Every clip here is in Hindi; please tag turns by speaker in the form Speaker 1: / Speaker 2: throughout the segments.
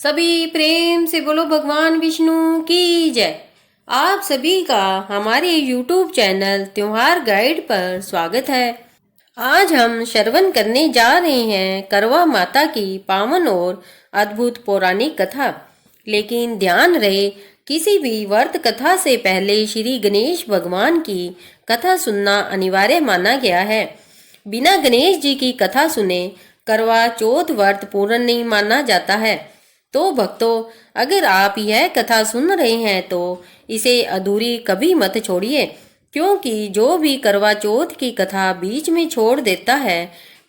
Speaker 1: सभी प्रेम से बोलो भगवान विष्णु की जय। आप सभी का हमारे YouTube चैनल त्योहार गाइड पर स्वागत है। आज हम श्रवण करने जा रहे हैं करवा माता की पावन और अद्भुत पौराणिक कथा। लेकिन ध्यान रहे, किसी भी व्रत कथा से पहले श्री गणेश भगवान की कथा सुनना अनिवार्य माना गया है। बिना गणेश जी की कथा सुने करवा चौथ व्रत पूर्ण नहीं माना जाता है। तो भक्तों, अगर आप यह कथा सुन रहे हैं तो इसे अधूरी कभी मत छोड़िए, क्योंकि जो भी करवा चौथ की कथा बीच में छोड़ देता है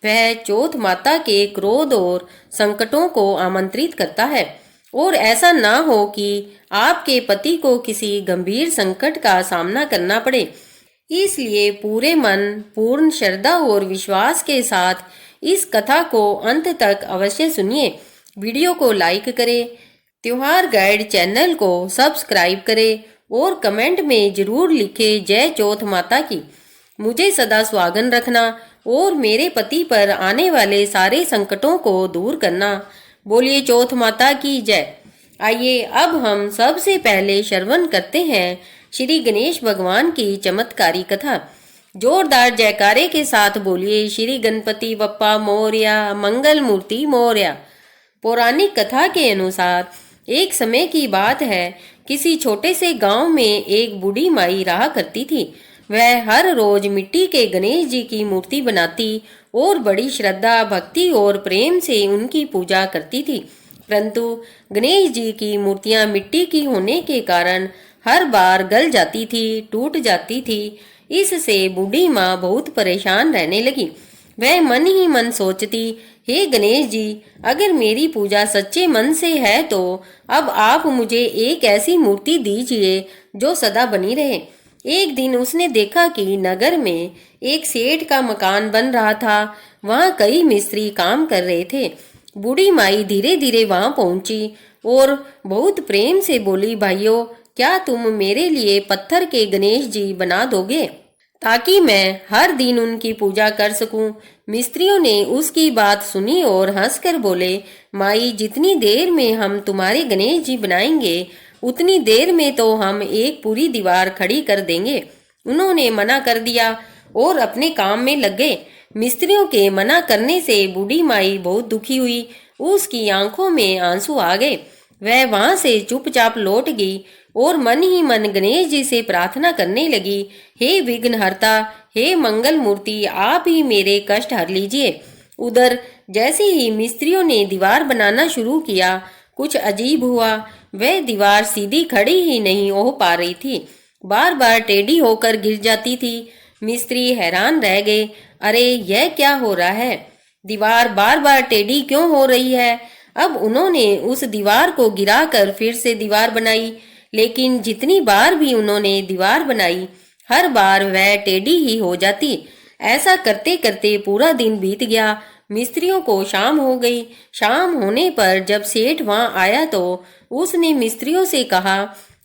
Speaker 1: वह चौथ माता के क्रोध और संकटों को आमंत्रित करता है। और ऐसा ना हो कि आपके पति को किसी गंभीर संकट का सामना करना पड़े। इसलिए पूरे मन, पूर्ण श्रद्धा और विश्वास के साथ इस कथा को अंत तक अवश्य सुनिए। वीडियो को लाइक करें, त्योहार गाइड चैनल को सब्सक्राइब करें और कमेंट में जरूर लिखें जय चौथ माता की। मुझे सदा सुहागन रखना और मेरे पति पर आने वाले सारे संकटों को दूर करना। बोलिए चौथ माता की जय। आइए अब हम सबसे पहले श्रवण करते हैं श्री गणेश भगवान की चमत्कारी कथा। जोरदार जयकारे के साथ बोलिए श्री गणपति बप्पा मोरया, मंगल मूर्ति मोरया। पौराणिक कथा के अनुसार एक समय की बात है, किसी छोटे से गांव में एक बूढ़ी माई रहा करती थी। वह हर रोज मिट्टी के गणेश जी की मूर्ति बनाती और बड़ी श्रद्धा, भक्ति और प्रेम से उनकी पूजा करती थी। परंतु गणेश जी की मूर्तियां मिट्टी की होने के कारण हर बार गल जाती थी, टूट जाती थी। इससे बूढ़ी माँ बहुत परेशान रहने लगी। वह मन ही मन सोचती, हे गणेश जी, अगर मेरी पूजा सच्चे मन से है तो अब आप मुझे एक ऐसी मूर्ति दीजिए जो सदा बनी रहे। एक दिन उसने देखा कि नगर में एक सेठ का मकान बन रहा था। वहां कई मिस्त्री काम कर रहे थे। बूढ़ी माई धीरे धीरे वहां पहुंची और बहुत प्रेम से बोली, भाइयों, क्या तुम मेरे लिए पत्थर के गणेश जी बना दोगे ताकि मैं हर दिन उनकी पूजा कर सकूं। मिस्त्रियों ने उसकी बात सुनी और हंसकर बोले, माई, जितनी देर में हम तुम्हारे गणेश जी बनाएंगे उतनी देर में तो हम एक पूरी दीवार खड़ी कर देंगे। उन्होंने मना कर दिया और अपने काम में लग गए। मिस्त्रियों के मना करने से बूढ़ी माई बहुत दुखी हुई। उसकी आंखों में आंसू आ गए। वह वहां से चुपचाप लौट गई और मन ही मन गणेश जी से प्रार्थना करने लगी, हे विघ्नहर्ता, हे मंगल मूर्ति, आप ही मेरे कष्ट हर लीजिए। उधर जैसे ही मिस्त्रियों ने दीवार बनाना शुरू किया, कुछ अजीब हुआ। वह दीवार सीधी खड़ी ही नहीं हो पा रही थी, बार बार टेढ़ी होकर गिर जाती थी। मिस्त्री हैरान रह गए, अरे यह क्या हो रहा है? दीवार बार बार टेढ़ी क्यों हो रही है? अब उन्होंने उस दीवार को गिराकर फिर से दीवार बनाई, लेकिन जितनी बार भी उन्होंने दीवार बनाई हर बार वह टेढ़ी ही हो जाती। ऐसा करते करते पूरा दिन बीत गया। मिस्त्रियों को शाम हो गई। शाम होने पर जब सेठ वहां आया तो उसने मिस्त्रियों से कहा,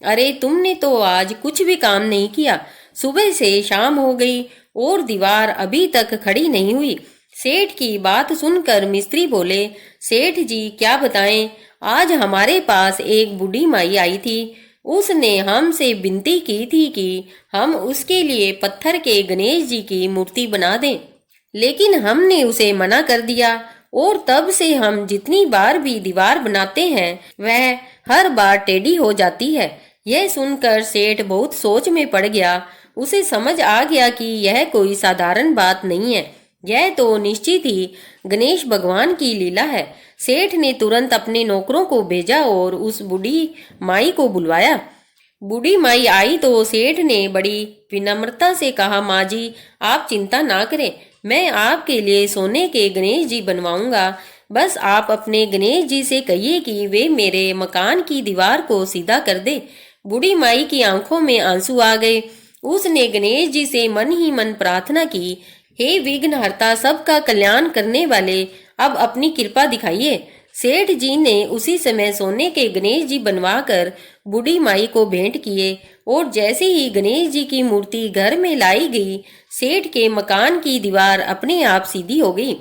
Speaker 1: अरे तुमने तो आज कुछ भी काम नहीं किया। सुबह से शाम हो गई और दीवार अभी तक खड़ी नहीं हुई। सेठ की बात सुनकर मिस्त्री बोले, सेठ जी क्या बताएं, आज हमारे पास एक बूढ़ी माई आई थी। उसने हमसे विनती की थी कि हम उसके लिए पत्थर के गणेश जी की मूर्ति बना दें, लेकिन हमने उसे मना कर दिया और तब से हम जितनी बार भी दीवार बनाते हैं वह हर बार टेढ़ी हो जाती है। यह सुनकर सेठ बहुत सोच में पड़ गया। उसे समझ आ गया कि यह कोई साधारण बात नहीं है, यह तो निश्चित ही गणेश भगवान की लीला है। सेठ ने तुरंत अपने नौकरों को भेजा और उस बूढ़ी माई को बुलवाया। बूढ़ी माई आई तो सेठ ने बड़ी विनम्रता से कहा, माँ जी, आप चिंता ना करें, मैं आपके लिए सोने के गणेश जी बनवाऊंगा। बस आप अपने गणेश जी से कहिए कि वे मेरे मकान की दीवार को सीधा कर दे। बूढ़ी माई की आंखों में आंसू आ गए। उसने गणेश जी से मन ही मन प्रार्थना की, हे विघ्नहर्ता, सबका कल्याण करने वाले, अब अपनी कृपा दिखाइए। सेठ जी ने उसी समय सोने के गणेश जी बनवाकर बूढ़ी माई को भेंट किए और जैसे ही गणेश जी की मूर्ति घर में लाई गई, सेठ के मकान की दीवार अपने आप सीधी हो गई।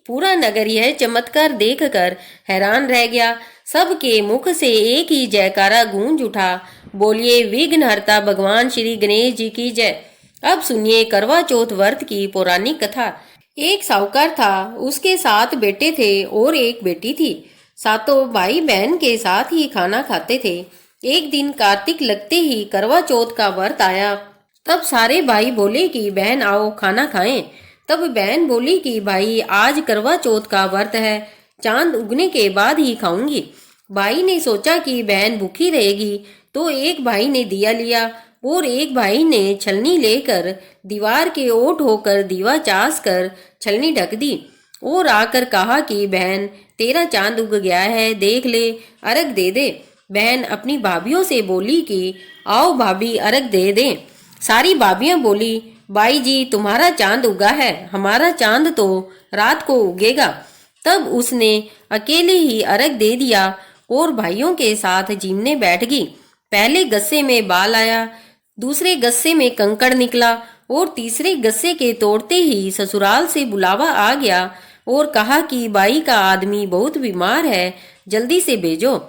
Speaker 1: पूरा नगर यह चमत्कार देखकर हैरान रह गया। सबके मुख से एक ही जयकारा गूंज उठा, बोलिए विघ्नहर्ता भगवान श्री गणेश जी की जय। अब सुनिए करवा चौथ व्रत की पौराणिक कथा। एक साहूकार था, उसके 7 बेटे थे और एक बेटी थी। सातों भाई बहन के साथ ही खाना खाते थे। एक दिन कार्तिक लगते ही करवा चौथ का व्रत आया। तब सारे भाई बोले कि बहन आओ खाना खाएं। तब बहन बोली कि भाई आज करवा चौथ का व्रत है, चांद उगने के बाद ही खाऊंगी। भाई ने सोचा कि बहन भूखी रहेगी, तो एक भाई ने दिया लिया और एक भाई ने छलनी लेकर दीवार के ओट होकर दीवा चास कर छलनी ढक दी और आकर कहा कि बहन तेरा चांद उग गया है, देख ले, अर्घ दे दे। बहन अपनी भाभीियों से बोली कि आओ भाभी अर्घ दे दें। सारी भाभियां बोली भाई जी तुम्हारा चांद उगा है, हमारा चांद तो रात को उगेगा। तब उसने अकेले ही अर्घ दे दिया और भाइयों के साथ जीमने बैठ गई। पहले गस्से में बाल आया, दूसरे गस्से में कंकड़ निकला और तीसरे गस्से के तोड़ते ही ससुराल से बुलावा आ गया और कहा कि बाई का आदमी बहुत बीमार है, जल्दी से भेजो।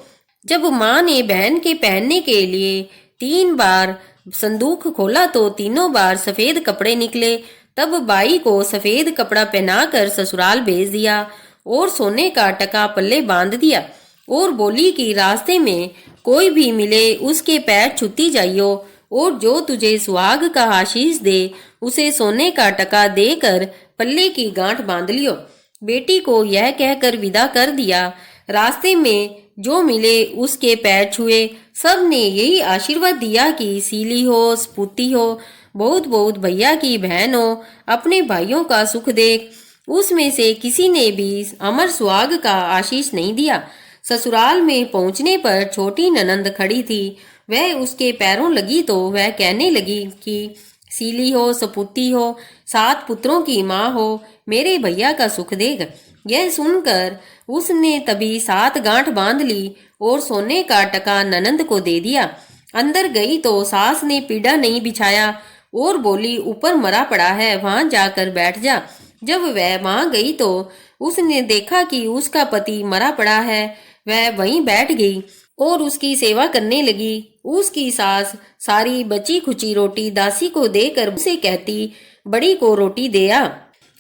Speaker 1: जब माँ ने बहन के पहनने के लिए 3 बार संदूक खोला तो तीनों बार सफेद कपड़े निकले। तब बाई को सफेद कपड़ा पहनाकर ससुराल भेज दिया और सोने का टका पल्ले बांध दिया और बोली कि रास्ते में कोई भी मिले उसके पैर छूती जाइयो और जो तुझे सुहाग का आशीष दे उसे सोने का टका देकर पल्ले की गांठ बांध लियो। बेटी को यह कहकर विदा कर दिया। रास्ते में जो मिले उसके पैर छुए। सब ने यही आशीर्वाद दिया कि सीली हो, स्पूती हो, बहुत बहुत भैया की बहन हो, अपने भाइयों का सुख देख। उसमें से किसी ने भी अमर सुहाग का आशीष नहीं दिया। ससुराल में पहुंचने पर छोटी ननंद खड़ी थी। वह उसके पैरों लगी तो वह कहने लगी कि सीली हो, सपूती हो, 7 पुत्रों की माँ हो, मेरे भैया का सुख देख। यह सुनकर उसने तभी 7 गांठ बांध ली और सोने का टका ननंद को दे दिया। अंदर गई तो सास ने पीड़ा नहीं बिछाया और बोली ऊपर मरा पड़ा है, वहां जाकर बैठ जा। जब वह वहां गई तो उसने देखा कि उसका पति मरा पड़ा है। वह वहीं बैठ गई और उसकी सेवा करने लगी। उसकी सास सारी बची खुची रोटी दासी को देकर उसे कहती बड़ी को रोटी दे आ।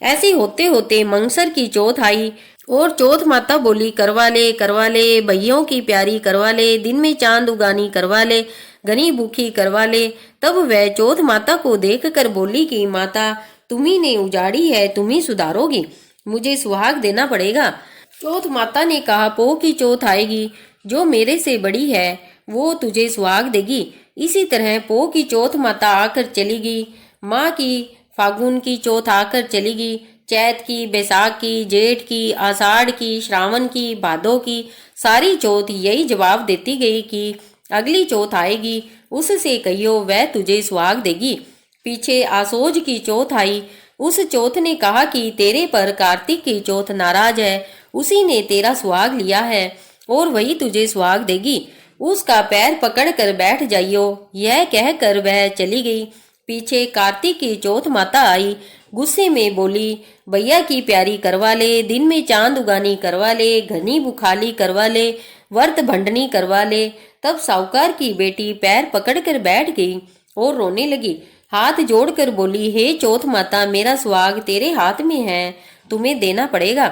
Speaker 1: ऐसे होते होते मंगसर की चौथ आई और चौथ माता बोली करवा ले भैयों की प्यारी करवा ले, दिन में चांद उगानी करवा ले, घनी भूखी करवा ले। तब वह चौथ माता को देखकर बोली कि माता तुम्ही ने उजाड़ी है, तुम्ही सुधारोगी, मुझे सुहाग देना पड़ेगा। चौथ माता ने कहा पो की चौथ आएगी, जो मेरे से बड़ी है वो तुझे सुहाग देगी। इसी तरह पो की चौथ माता आकर चली गई। माँ की फागुन की चौथ आकर चली गई। चैत की, बैसाख की, जेठ की, आषाढ़ की, श्रावण की, भादों की, सारी चौथ यही जवाब देती गई कि अगली चौथ आएगी, उससे कहियो वह तुझे सुहाग देगी। पीछे आसोज की चौथ आई। उस चौथ ने कहा कि तेरे पर कार्तिक की चौथ नाराज है, उसी ने तेरा सुहाग लिया है और वही तुझे सुहाग देगी, उसका पैर पकड़ कर बैठ जाइयो। यह कहकर वह चली गई। पीछे कार्तिक की चौथ माता आई। गुस्से में बोली भैया की प्यारी करवा ले, दिन में चांद उगानी करवा ले, घनी बुखाली करवा ले, व्रत भंडनी करवा ले। तब साहूकार की बेटी पैर पकड़कर बैठ गई और रोने लगी। हाथ जोड़कर बोली हे चौथ माता मेरा सुहाग तेरे हाथ में है, तुम्हें देना पड़ेगा।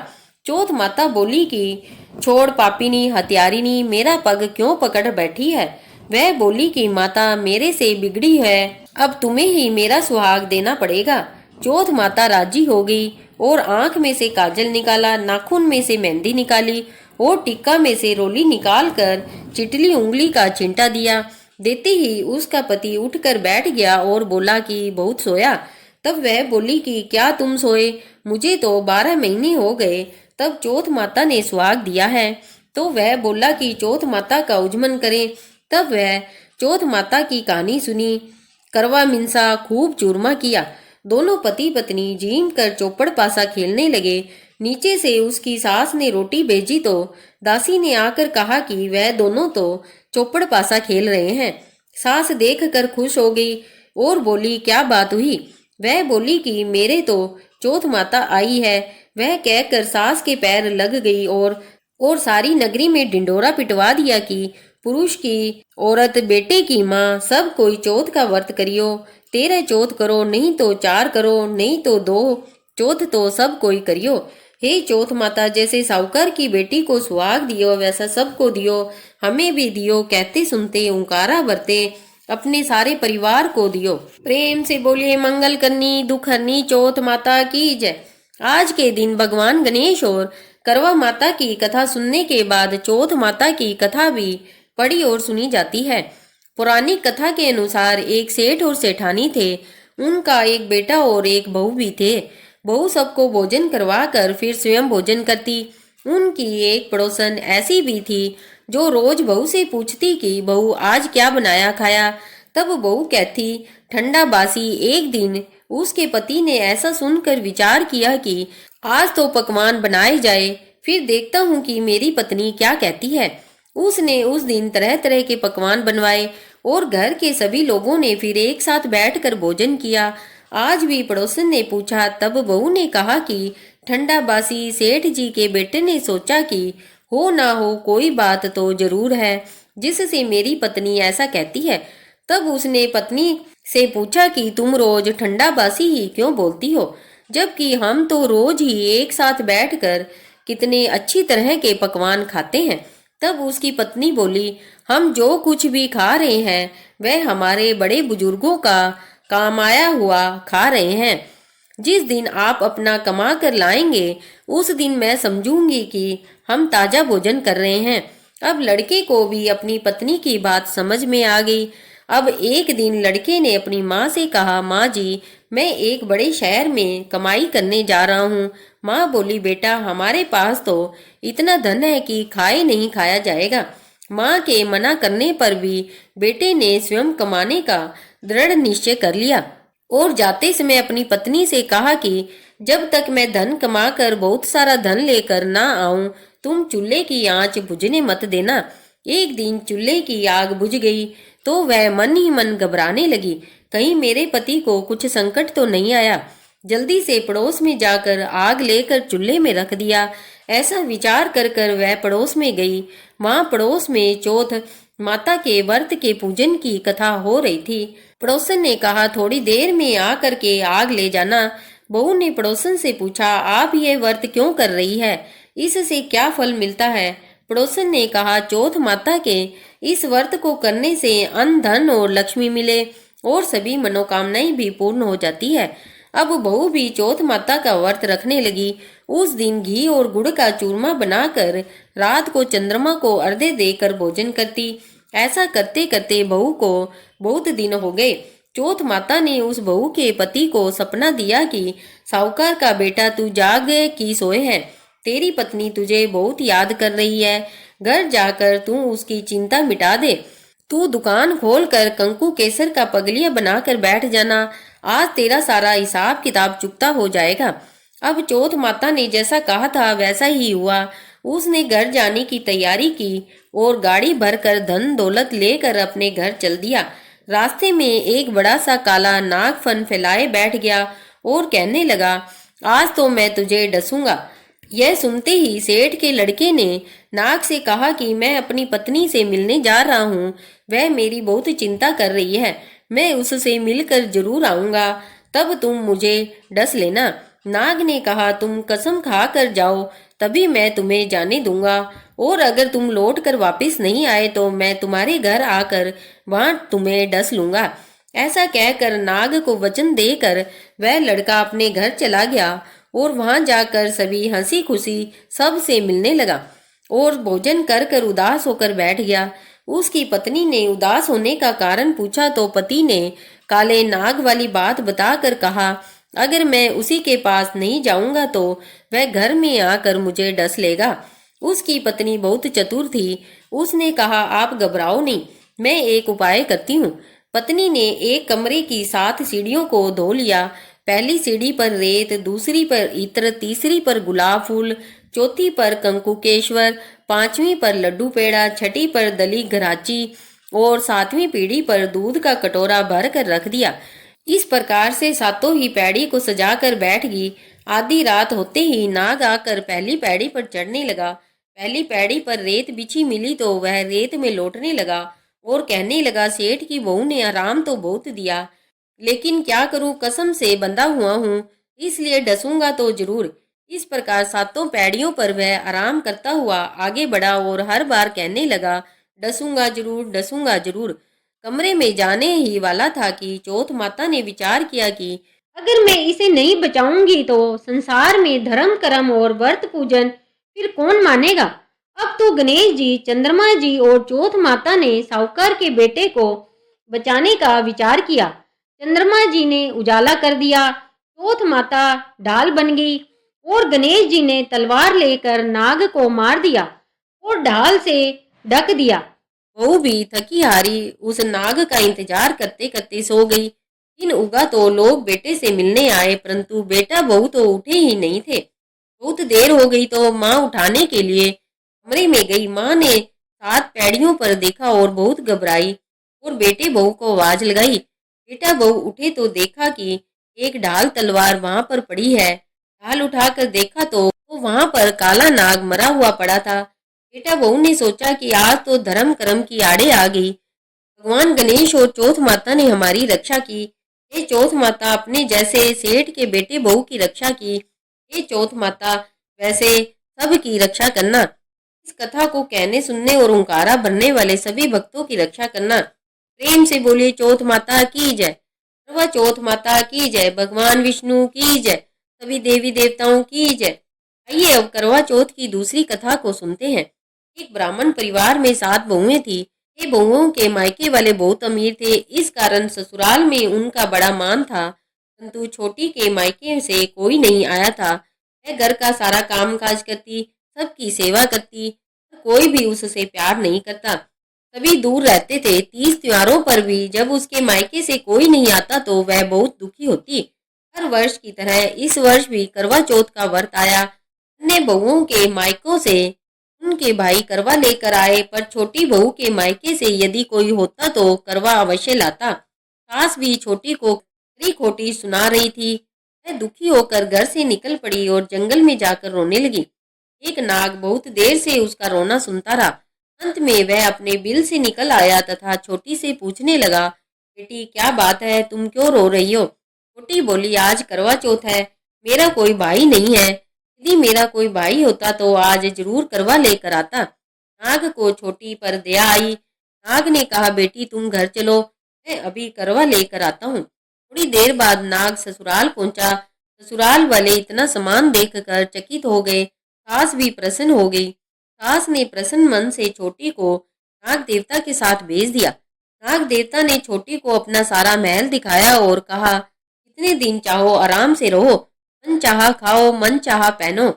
Speaker 1: चौथ माता बोली कि छोड़ पापिनी हत्यारिनी, मेरा पग क्यों पकड़ बैठी है। वह बोली कि माता मेरे से बिगड़ी है, अब तुम्हें ही मेरा सुहाग देना पड़ेगा। चौथ माता राजी हो गई और आंख में से काजल निकाला, नाखून में से मेहंदी निकाली और टिक्का में से रोली निकाल कर चिटली उंगली का चिंटा दिया। देते ही उसका पति उठकर बैठ गया और बोला कि बहुत सोया। तब वह बोली कि क्या तुम सोए, मुझे तो 12 महीने हो गए। तब चौथ माता ने सुहाग दिया है। तो वह बोला कि चौथ माता का उजमन करें। तब वह चौथ माता की कहानी सुनी। करवा मिंसा खूब चूरमा किया। दोनों पति पत्नी जीम कर चौपड़ पासा खेलने लगे। नीचे से उसकी सास ने रोटी भेजी तो दासी ने आकर कहा कि वह दोनों तो चौपड़ पासा खेल रहे हैं। सास देखकर खुश हो गई और बोली क्या बात हुई। वह बोली कि मेरे तो चौथ माता आई है। वह कहकर सास के पैर लग गई और और सारी नगरी में ढिंडोरा पिटवा दिया कि पुरुष की, औरत, बेटे की माँ सब कोई चौथ का व्रत करियो। 13 चौथ करो, नहीं तो 4 करो, नहीं तो 2 चौथ तो सब कोई करियो। हे चौथ माता, जैसे साहूकार की बेटी को सुहाग दियो वैसा सबको दियो, हमें भी दियो। कहते सुनते ओंकारा भरते अपने सारे परिवार को दियो। प्रेम से बोलिए मंगल करनी दुख हरनी चौथ माता की जय। आज के दिन भगवान गणेश और करवा माता की कथा सुनने के बाद चौथ माता की कथा भी पढ़ी और सुनी जाती है। पौराणिक कथा के अनुसार एक सेठ और सेठानी थे। उनका एक बेटा और एक बहू भी थे। बहू सबको भोजन करवा कर फिर स्वयं भोजन करती। उनकी एक पड़ोसन ऐसी भी थी जो रोज बहू से पूछती कि बहू आज क्या बनाया खाया। तब बहू कहती ठंडा बासी। एक दिन उसके पति ने ऐसा सुनकर विचार किया कि आज तो पकवान बनाए जाए, फिर देखता हूँ कि मेरी पत्नी क्या कहती है। उसने उस दिन तरह तरह के पकवान बनवाए और घर के सभी लोगों ने फिर एक साथ बैठकर भोजन किया। आज भी पड़ोसन ने पूछा, तब बहू ने कहा कि ठंडा बासी। सेठ जी के बेटे ने सोचा कि हो ना हो कोई बात तो जरूर है जिससे मेरी पत्नी ऐसा कहती है। तब उसने पत्नी से पूछा कि तुम रोज ठंडा बासी ही क्यों बोलती हो, जबकि हम तो रोज ही एक साथ बैठकर कितने अच्छी तरह के पकवान खाते हैं। तब उसकी पत्नी बोली, हम जो कुछ भी खा रहे हैं वह हमारे बड़े बुजुर्गों का काम आया हुआ खा रहे हैं। जिस दिन आप अपना कमा कर लाएंगे उस दिन मैं समझूंगी कि हम ताजा भोजन कर रहे हैं। अब लड़के को भी अपनी पत्नी की बात समझ में आ गई। अब एक दिन लड़के ने अपनी माँ से कहा, माँ जी मैं एक बड़े शहर में कमाई करने जा रहा हूँ। माँ बोली, बेटा हमारे पास तो इतना धन है कि खाए नहीं खाया जाएगा। माँ के मना करने पर भी बेटे ने स्वयं कमाने का दृढ़ निश्चय कर लिया और जाते समय अपनी पत्नी से कहा कि जब तक मैं धन कमाकर बहुत सारा धन लेकर ना आऊं तुम चूल्हे की आंच बुझने मत देना। एक दिन चूल्हे की आग बुझ गई तो वह मन ही मन घबराने लगी, कहीं मेरे पति को कुछ संकट तो नहीं आया। जल्दी से पड़ोस में जाकर आग लेकर चूल्हे में रख दिया। ऐसा विचार कर कर वह पड़ोस में गई। वहां पड़ोस में चौथ माता के व्रत के पूजन की कथा हो रही थी। पड़ोसन ने कहा, थोड़ी देर में आकर के आग ले जाना। बहू ने पड़ोसन से पूछा, आप ये व्रत क्यों कर रही है, इससे क्या फल मिलता है। पड़ोसन ने कहा, चौथ माता के इस व्रत को करने से अन्न धन और लक्ष्मी मिले और सभी मनोकामनाएं भी पूर्ण हो जाती है। अब बहू भी चौथ माता का व्रत रखने लगी। उस दिन घी और गुड़ का चूरमा बनाकर रात को चंद्रमा को अर्घ्य देकर भोजन करती। ऐसा करते करते बहू को बहुत दिन हो गए। चौथ माता ने उस बहू के पति को सपना दिया कि साहूकार का बेटा तू जाग की सोए है, तेरी पत्नी तुझे बहुत याद कर रही है, घर जाकर तू उसकी चिंता मिटा दे। तू दुकान खोलकर कंकु केसर का पगलिया बनाकर बैठ जाना, आज तेरा सारा हिसाब किताब चुकता हो जाएगा। अब चौथ माता ने जैसा कहा था वैसा ही हुआ। उसने घर जाने की तैयारी की और गाड़ी भरकर धन दौलत लेकर अपने घर चल दिया। रास्ते में एक बड़ा सा काला नाग फन फैलाए बैठ गया और कहने लगा, आज तो मैं तुझे डसूंगा। यह सुनते ही सेठ के लड़के ने नाग से कहा कि मैं अपनी पत्नी से मिलने जा रहा हूँ, वह मेरी बहुत चिंता कर रही है, मैं उससे मिलकर जरूर आऊंगा, तब तुम मुझे डस लेना। नाग ने कहा, तुम कसम खा कर जाओ तभी मैं तुम्हें जाने दूंगा, और अगर तुम लौट कर वापिस नहीं आए तो मैं तुम्हारे घर आकर वहां तुम्हें डस लूंगा। ऐसा कहकर नाग को वचन देकर वह लड़का अपने घर चला गया और वहां जाकर सभी हंसी खुशी सबसे मिलने लगा और भोजन कर कर उदास होकर बैठ गया। उसकी पत्नी ने उदास होने का कारण पूछा तो पति ने काले नाग वाली बात बताकर कहा, अगर मैं उसी के पास नहीं जाऊंगा तो वह घर में आकर मुझे डस लेगा। उसकी पत्नी बहुत चतुर थी। उसने कहा, आप घबराओ नहीं, मैं एक उपाय करती हूँ। पत्नी ने एक कमरे की 7 सीढ़ियों को धो लिया। पहली सीढ़ी पर रेत, दूसरी पर इत्र, तीसरी पर गुलाब फूल, चौथी पर कंकुकेश्वर, 5वीं पर लड्डू पेड़ा, छठी पर दली घराची और 7वीं पीढ़ी पर दूध का कटोरा भर कर रख दिया। इस प्रकार से सातों ही पैड़ी को सजाकर बैठ गई। आधी रात होते ही नाग आकर पहली पैड़ी पर चढ़ने लगा। पहली पैड़ी पर रेत बिछी मिली तो वह रेत में लौटने लगा और कहने लगा, सेठ की बहू ने आराम तो बहुत दिया, लेकिन क्या करूं, कसम से बंधा हुआ हूं, इसलिए डसूंगा तो जरूर। इस प्रकार 7 पैड़ियों पर वह आराम करता हुआ आगे बढ़ा और हर बार कहने लगा, डसूंगा जरूर, डसूंगा जरूर। कमरे में जाने ही वाला था कि चौथ माता ने विचार किया कि अगर मैं इसे नहीं बचाऊंगी तो संसार में धर्म कर्म और व्रत पूजन फिर कौन मानेगा। अब तो गणेश जी, चंद्रमा जी और चौथ माता ने साहूकार के बेटे को बचाने का विचार किया। चंद्रमा जी ने उजाला कर दिया, चौथ माता ढाल बन गई और गणेश जी ने तलवार लेकर नाग को मार दिया और ढाल से ढक दिया। बहू भी थकी हारी उस नाग का इंतजार करते करते सो गई। दिन उगा तो लोग बेटे से मिलने आए, परंतु बेटा बहू तो उठे ही नहीं थे। बहुत देर हो गई तो माँ उठाने के लिए कमरे में गई। माँ ने 7 पैड़ियों पर देखा और बहुत घबराई और बेटे बहू को आवाज लगाई। बेटा बहू उठे तो देखा कि एक ढाल तलवार वहां पर पड़ी है। ढाल उठाकर देखा तो वहां पर काला नाग मरा हुआ पड़ा था। बेटा बहू ने सोचा कि आज तो धर्म कर्म की आड़े आ गई। भगवान गणेश और चौथ माता ने हमारी रक्षा की। हे चौथ माता, अपने जैसे सेठ के बेटे बहू की रक्षा की। हे चौथ माता, वैसे सब की रक्षा करना। इस कथा को कहने सुनने और हुंकारा भरने वाले सभी भक्तों की रक्षा करना। प्रेम से बोलिए, चौथ माता की जय। करवा चौथ माता की जय। भगवान विष्णु की जय। सभी देवी देवताओं की जय। आइए अब करवा चौथ की दूसरी कथा को सुनते हैं। एक ब्राह्मण परिवार में 7 बहुएं थी। ये बहुओं के मायके वाले बहुत अमीर थे, इस कारण ससुराल में उनका बड़ा मान था। परंतु छोटी के मायके से कोई नहीं आया था। वह घर का सारा काम काज करती, सबकी सेवा करती, कोई भी उससे प्यार नहीं करता। सभी दूर रहते थे। 30 त्योहारों पर भी जब उसके मायके से कोई नहीं आता तो वह बहुत दुखी होती। हर वर्ष की तरह इस वर्ष भी करवा चौथ का व्रत आया। अन्य बहुओं के मायकों से उनके भाई करवा लेकर आए, पर छोटी बहू के मायके से यदि कोई होता तो करवा अवश्य लाता। सास भी छोटी को खरी खोटी सुना रही थी। वह दुखी होकर घर से निकल पड़ी और जंगल में जाकर रोने लगी। एक नाग बहुत देर से उसका रोना सुनता रहा। अंत में वह अपने बिल से निकल आया तथा छोटी से पूछने लगा, बेटी क्या बात है, तुम क्यों रो रही हो। छोटी बोली, आज करवा चौथ है, मेरा कोई भाई नहीं है। यदि मेरा कोई भाई होता तो आज जरूर करवा लेकर आता। नाग को छोटी पर दया आई। नाग ने कहा, बेटी तुम घर चलो, मैं अभी करवा लेकर आता हूँ। थोड़ी देर बाद नाग ससुराल पहुंचा। ससुराल वाले इतना सामान देखकर चकित हो गए। सास भी प्रसन्न हो गई। सास ने प्रसन्न मन से छोटी को नाग देवता के साथ भेज दिया। नाग देवता ने छोटी को अपना सारा महल दिखाया और कहा, कितने दिन चाहो आराम से रहो, मन चाहा खाओ, मन चाहा पहनो।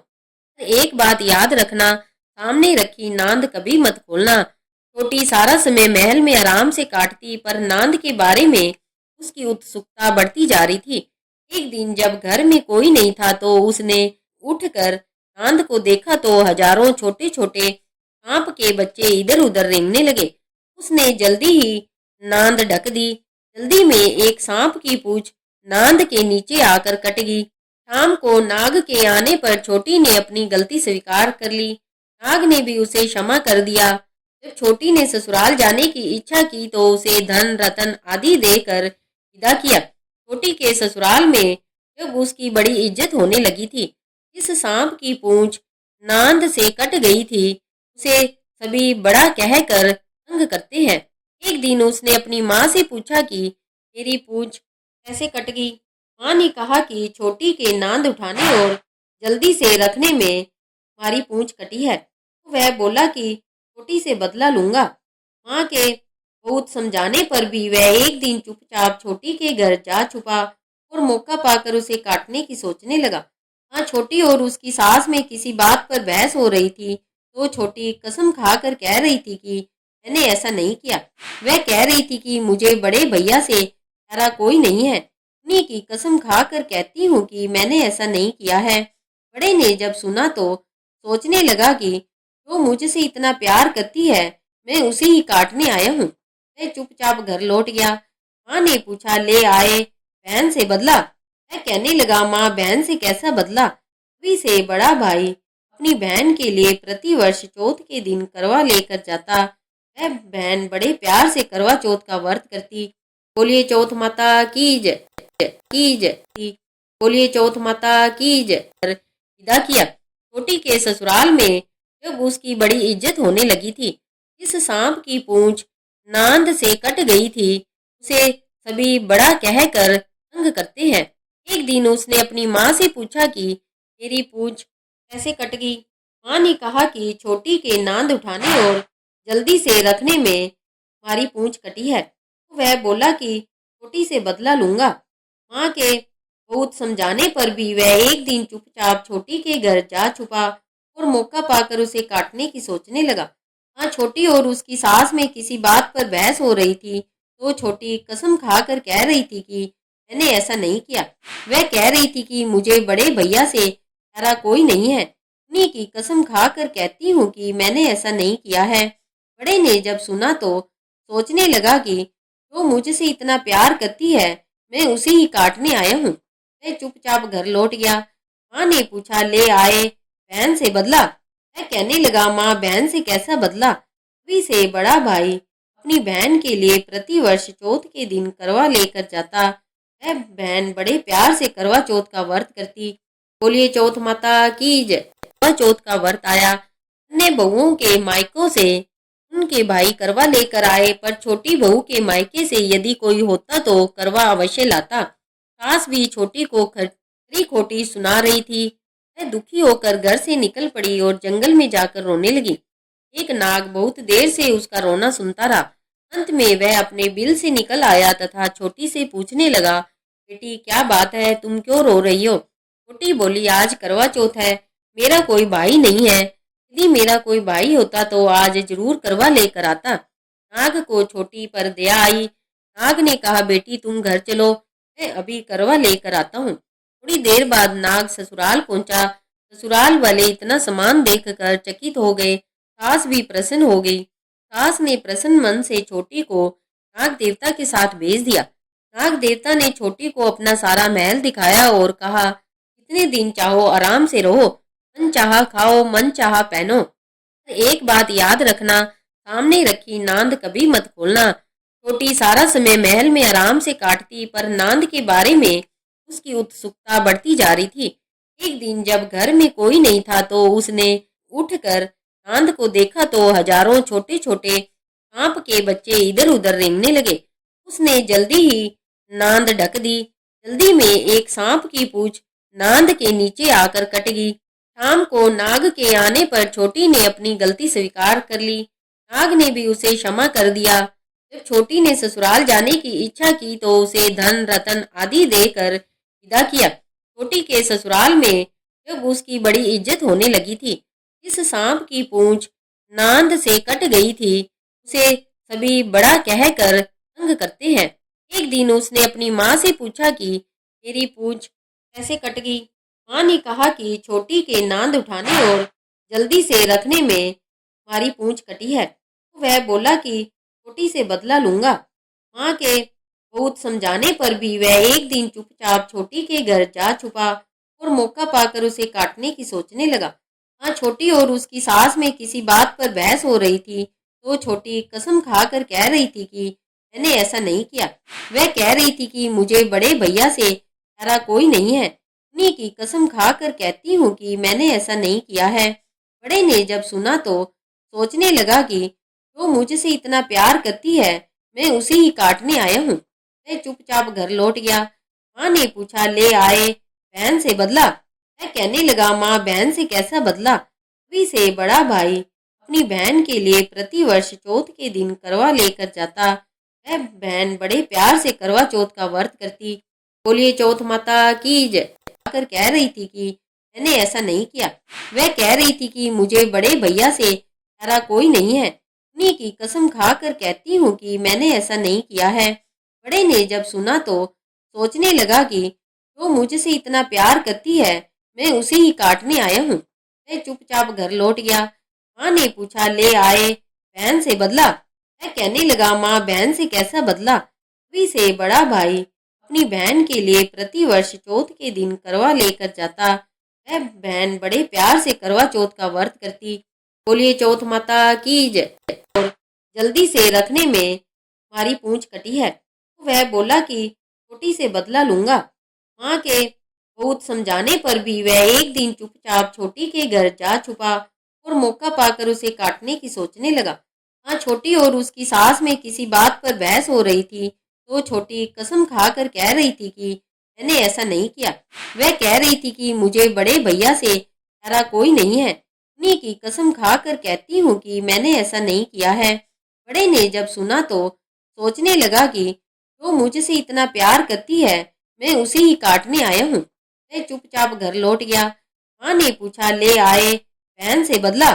Speaker 1: एक बात याद रखना, सामने रखी नांद कभी मत खोलना। छोटी सारा समय महल में आराम से काटती, पर नांद के बारे में उसकी उत्सुकता बढ़ती जा रही थी। एक दिन जब घर में कोई नहीं था तो उसने उठकर नांद को देखा तो हजारों छोटे छोटे सांप के बच्चे इधर उधर रेंगने लगे। उसने जल्दी ही नांद ढक दी। जल्दी में एक सांप की पूंछ नांद के नीचे आकर कट गई। शाम को नाग के आने पर छोटी ने अपनी गलती स्वीकार कर ली। नाग ने भी उसे क्षमा कर दिया। जब छोटी ने ससुराल जाने की इच्छा की तो उसे धन रतन आदि देकर विदा किया। छोटी के ससुराल में जब उसकी बड़ी इज्जत होने लगी थी। इस सांप की पूंछ नांद से कट गई थी, उसे सभी बड़ा कहकर तंग करते हैं। एक दिन उसने अपनी माँ से पूछा कि मेरी पूंछ कैसे कट गई। माँ ने कहा कि छोटी के नांद उठाने और जल्दी से रखने में हमारी पूंछ कटी है। तो वह बोला कि छोटी से बदला लूंगा। माँ के बहुत समझाने पर भी वह एक दिन चुपचाप छोटी के घर जा छुपा और मौका पाकर उसे काटने की सोचने लगा। हाँ, छोटी और उसकी सास में किसी बात पर बहस हो रही थी तो छोटी कसम खाकर कह रही थी कि मैंने ऐसा नहीं किया। वह कह रही थी कि मुझे बड़े भैया से प्यारा कोई नहीं है, उन्हीं की कसम खाकर कहती हूँ कि मैंने ऐसा नहीं किया है। बड़े ने जब सुना तो सोचने लगा कि जो मुझसे इतना प्यार करती है मैं उसे ही काटने आया हूँ। वह चुपचाप घर लौट गया। माँ ने पूछा, ले आए बहन से बदला। वह कहने लगा, माँ बहन से कैसा बदला, अभी से बड़ा भाई अपनी बहन के लिए प्रति वर्ष चौथ के दिन करवा लेकर जाता। वह बहन बड़े प्यार से करवा चौथ का व्रत करती। बोलिए चौथ माता की जय, की जय। बोलिए चौथ माता की जय। विदा किया। छोटी के ससुराल में जब उसकी बड़ी इज्जत होने लगी थी, इस सांप की पूंछ नांद से कट गई थी, उसे सभी बड़ा कहकर तंग करते हैं। एक दिन उसने अपनी माँ से पूछा कि मेरी पूंछ कैसे कट गई। माँ ने कहा कि छोटी के नांद उठाने और जल्दी से रखने में तुम्हारी पूंछ कटी है। तो वह बोला कि छोटी से बदला लूंगा। माँ के बहुत समझाने पर भी वह एक दिन चुपचाप छोटी के घर जा छुपा और मौका पाकर उसे काटने की सोचने लगा। हाँ, छोटी और उसकी सास में किसी बात पर बहस हो रही थी, तो छोटी कसम खाकर कह रही थी कि मैंने ऐसा नहीं किया। वह कह रही थी कि मुझे बड़े भैया से प्यारा कोई नहीं है, उन्हीं की कसम खाकर कहती हूँ कि मैंने ऐसा नहीं किया है। बड़े ने जब सुना तो सोचने लगा कि जो मुझसे इतना प्यार करती है, मैं उसे ही काटने आया हूँ। मैं चुपचाप घर लौट गया। माँ ने पूछा, ले आए बहन से बदला? मैं कहने लगा, माँ बहन से कैसा बदला? अभी से बड़ा भाई अपनी बहन के लिए प्रति वर्ष चौथ के दिन करवा लेकर जाता। वह बहन बड़े प्यार से करवा चौथ का व्रत करती। बोलिए चौथ माता की जय। करवा चौथ का व्रत आया। अन्य बहुओं के मायकों से उनके भाई करवा लेकर आए, पर छोटी बहू के मायके से यदि कोई होता तो करवा अवश्य लाता। सास भी छोटी को खरी खोटी सुना रही थी। वह दुखी होकर घर से निकल पड़ी और जंगल में जाकर रोने लगी। एक नाग बहुत देर से उसका रोना सुनता रहा। अंत में वह अपने बिल से निकल आया तथा छोटी से पूछने लगा, बेटी क्या बात है, तुम क्यों रो रही हो? छोटी बोली, आज करवा चौथ है, मेरा कोई भाई नहीं है। यदि मेरा कोई भाई होता तो आज जरूर करवा लेकर आता। नाग को छोटी पर दया आई। नाग ने कहा, बेटी तुम घर चलो, मैं अभी करवा लेकर आता हूँ। थोड़ी देर बाद नाग ससुराल पहुंचा। ससुराल वाले इतना सामान देखकर चकित हो गए। सास भी प्रसन्न हो गई। सास ने प्रसन्न मन से छोटी को नाग देवता के साथ भेज दिया। नाग देवता ने छोटी को अपना सारा महल दिखाया और कहा, कितने दिन चाहो आराम से रहो, मन चाहा खाओ, मन चाहा पहनो। एक बात याद रखना, सामने रखी नांद कभी मत खोलना। छोटी सारा समय महल में आराम से काटती, पर नांद के बारे में उसकी उत्सुकता बढ़ती जा रही थी। एक दिन जब घर में कोई नहीं था तो उसने उठकर नांद को देखा तो हजारों छोटे छोटे सांप के बच्चे इधर उधर रेंगने लगे। उसने जल्दी ही नांद ढक दी। जल्दी में एक सांप की पूंछ नांद के नीचे आकर कट गई। शाम को नाग के आने पर छोटी ने अपनी गलती स्वीकार कर ली। नाग ने भी उसे क्षमा कर दिया। जब छोटी ने ससुराल जाने की इच्छा की तो उसे धन रतन आदि देकर विदा किया। छोटी के ससुराल में जब उसकी बड़ी इज्जत होने लगी थी, इस सांप की पूंछ नांद से कट गई थी, उसे सभी बड़ा कहकर तंग करते हैं। एक दिन उसने अपनी माँ से पूछा कि मेरी पूंछ कैसे कट गई। माँ ने कहा कि छोटी के नांद उठाने और जल्दी से रखने में तुम्हारी पूंछ कटी है। तो वह बोला कि छोटी से बदला लूंगा। माँ के बहुत समझाने पर भी वह एक दिन चुपचाप छोटी के घर जा छुपा और मौका पाकर उसे काटने की सोचने लगा। हाँ, छोटी और उसकी सास में किसी बात पर बहस हो रही थी, तो छोटी कसम खाकर कह रही थी कि मैंने ऐसा नहीं किया। वह कह रही थी कि मुझे बड़े भैया से प्यारा कोई नहीं है, उन्हीं की कसम खाकर कहती हूँ कि मैंने ऐसा नहीं किया है। बड़े ने जब सुना तो सोचने लगा कि जो मुझसे इतना प्यार करती है, मैं उसे ही काटने आया हूँ। मैं चुपचाप घर लौट गया। माँ ने पूछा, ले आए बहन से बदला? मैं कहने लगा, माँ बहन से कैसा बदला? अभी से बड़ा भाई अपनी बहन के लिए प्रति वर्ष चौथ के दिन करवा लेकर जाता। वह बहन बड़े प्यार से करवा चौथ का व्रत करती। बोलिए चौथ माता की जय। आकर कह रही थी कि मैंने ऐसा नहीं किया। वह कह रही थी कि मुझे बड़े भैया से प्यारा कोई नहीं है, उन्हीं की कसम खाकर कहती हूँ कि मैंने ऐसा नहीं किया है। बड़े ने जब सुना तो सोचने लगा कि जो मुझसे इतना प्यार करती है, मैं उसे ही काटने आया हूँ। मैं चुपचाप घर लौट गया। माँ ने पूछा, ले आए बहन से बदला? मैं कहने लगा, माँ बहन से कैसा बदला? अभी से बड़ा भाई अपनी बहन के लिए प्रति वर्ष चौथ के दिन करवा लेकर जाता। वह बहन बड़े प्यार से करवा चौथ का व्रत करती। बोलिए चौथ माता की जय। और जल्दी से रखने में हमारी पूंछ कटी है। तो वह बोला कि छोटी से बदला लूंगा। माँ के बहुत समझाने पर भी वह एक दिन चुपचाप छोटी के घर जा छुपा और मौका पाकर उसे काटने की सोचने लगा। हाँ, छोटी और उसकी सास में किसी बात पर बहस हो रही थी, तो छोटी कसम खाकर कह रही थी कि मैंने ऐसा नहीं किया। वह कह रही थी कि मुझे बड़े भैया से प्यारा कोई नहीं है, उन्हीं की कसम खाकर कहती हूँ कि मैंने ऐसा नहीं किया है। बड़े ने जब सुना तो सोचने लगा कि जो मुझसे इतना प्यार करती है, मैं उसे ही काटने आया हूँ। वह चुपचाप घर लौट गया। माँ ने पूछा, ले आए बहन से बदला?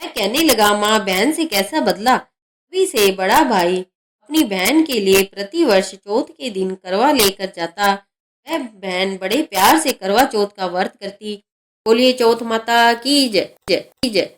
Speaker 1: वह कहने लगा, माँ बहन से कैसा बदला? तभी से बड़ा भाई अपनी बहन के लिए प्रतिवर्ष चौथ के दिन करवा लेकर जाता। वह बहन बड़े प्यार से करवा चौथ का व्रत करती। बोलिए चौथ माता की जय।